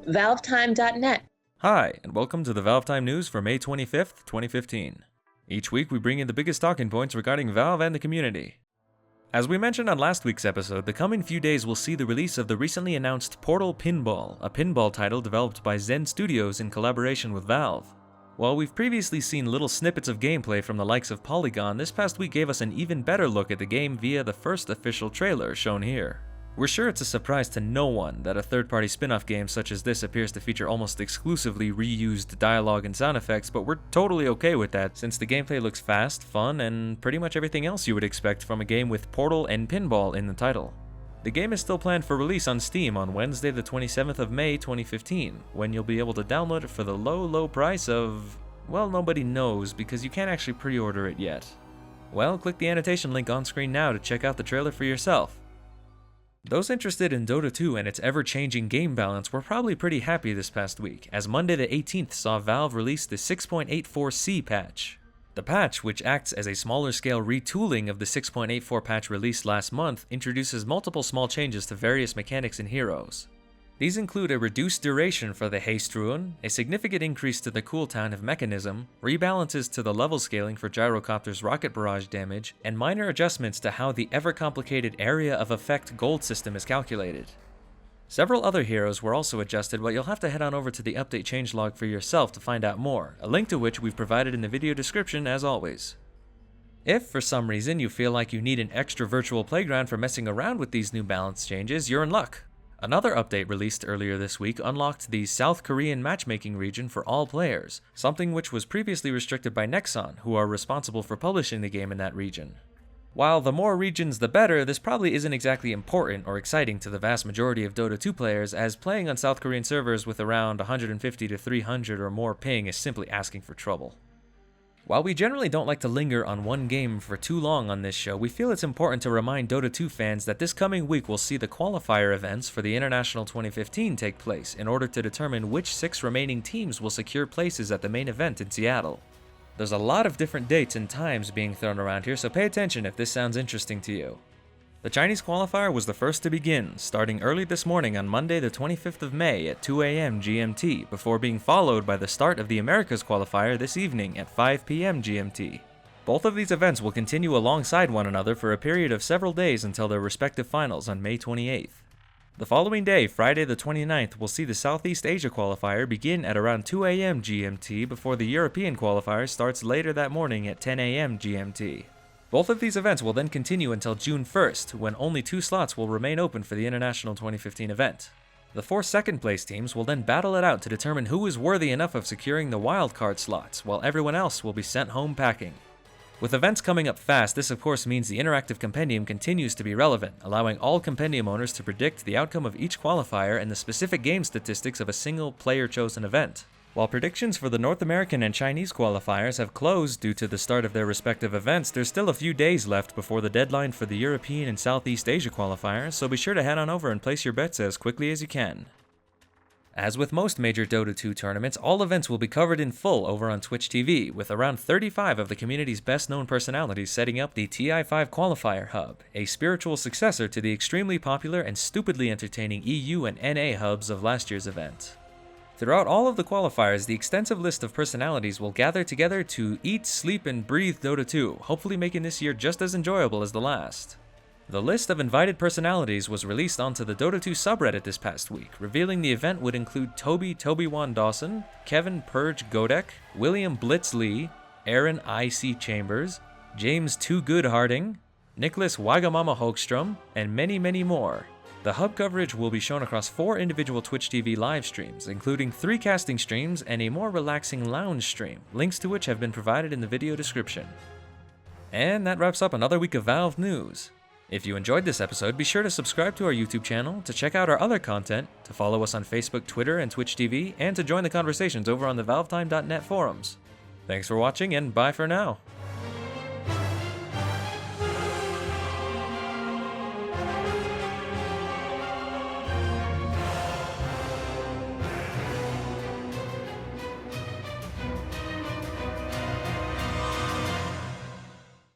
ValveTime.net. Hi, and welcome to the Valve Time News for May 25th, 2015. Each week we bring you the biggest talking points regarding Valve and the community. As we mentioned on last week's episode, the coming few days will see the release of the recently announced Portal Pinball, a pinball title developed by Zen Studios in collaboration with Valve. While we've previously seen little snippets of gameplay from the likes of Polygon, this past week gave us an even better look at the game via the first official trailer shown here. We're sure it's a surprise to no one that a third-party spin-off game such as this appears to feature almost exclusively reused dialogue and sound effects, but we're totally okay with that since the gameplay looks fast, fun, and pretty much everything else you would expect from a game with Portal and Pinball in the title. The game is still planned for release on Steam on Wednesday the 27th of May 2015, when you'll be able to download it for the low price of, well, nobody knows because you can't actually pre-order it yet. Well, click the annotation link on screen now to check out the trailer for yourself. Those interested in Dota 2 and its ever-changing game balance were probably pretty happy this past week, as Monday the 18th saw Valve release the 6.84C patch. The patch, which acts as a smaller-scale retooling of the 6.84 patch released last month, introduces multiple small changes to various mechanics and heroes. These include a reduced duration for the Haste Rune, a significant increase to the cooldown of Mechanism, rebalances to the level scaling for Gyrocopter's rocket barrage damage, and minor adjustments to how the ever-complicated Area of Effect gold system is calculated. Several other heroes were also adjusted, but you'll have to head on over to the update changelog for yourself to find out more, a link to which we've provided in the video description as always. If, for some reason, you feel like you need an extra virtual playground for messing around with these new balance changes, you're in luck. Another update released earlier this week unlocked the South Korean matchmaking region for all players, something which was previously restricted by Nexon, who are responsible for publishing the game in that region. While the more regions the better, this probably isn't exactly important or exciting to the vast majority of Dota 2 players, as playing on South Korean servers with around 150 to 300 or more ping is simply asking for trouble. While we generally don't like to linger on one game for too long on this show, we feel it's important to remind Dota 2 fans that this coming week will see the qualifier events for the International 2015 take place in order to determine which 6 remaining teams will secure places at the main event in Seattle. There's a lot of different dates and times being thrown around here, so pay attention if this sounds interesting to you. The Chinese qualifier was the first to begin, starting early this morning on Monday the 25th of May at 2 a.m. GMT, before being followed by the start of the Americas qualifier this evening at 5 p.m. GMT. Both of these events will continue alongside one another for a period of several days until their respective finals on May 28th. The following day, Friday the 29th, will see the Southeast Asia qualifier begin at around 2 a.m. GMT before the European qualifier starts later that morning at 10 a.m. GMT. Both of these events will then continue until June 1st, when only 2 slots will remain open for the International 2015 event. The 4 second-place teams will then battle it out to determine who is worthy enough of securing the wildcard slots, while everyone else will be sent home packing. With events coming up fast, this of course means the interactive compendium continues to be relevant, allowing all compendium owners to predict the outcome of each qualifier and the specific game statistics of a single player-chosen event. While predictions for the North American and Chinese qualifiers have closed due to the start of their respective events, there's still a few days left before the deadline for the European and Southeast Asia qualifiers, so be sure to head on over and place your bets as quickly as you can. As with most major Dota 2 tournaments, all events will be covered in full over on Twitch TV, with around 35 of the community's best-known personalities setting up the TI5 Qualifier Hub, a spiritual successor to the extremely popular and stupidly entertaining EU and NA hubs of last year's event. Throughout all of the qualifiers, the extensive list of personalities will gather together to eat, sleep, and breathe Dota 2, hopefully making this year just as enjoyable as the last. The list of invited personalities was released onto the Dota 2 subreddit this past week, revealing the event would include Toby-Wan Dawson, Kevin Purge Godek, William Blitz Lee, Aaron I.C. Chambers, James Too Good Harding, Nicholas Wagamama Hogstrom, and many more. The hub coverage will be shown across 4 individual Twitch TV live streams, including 3 casting streams and a more relaxing lounge stream, links to which have been provided in the video description. And that wraps up another week of Valve news. If you enjoyed this episode, be sure to subscribe to our YouTube channel, to check out our other content, to follow us on Facebook, Twitter, and Twitch TV, and to join the conversations over on the ValveTime.net forums. Thanks for watching, and bye for now.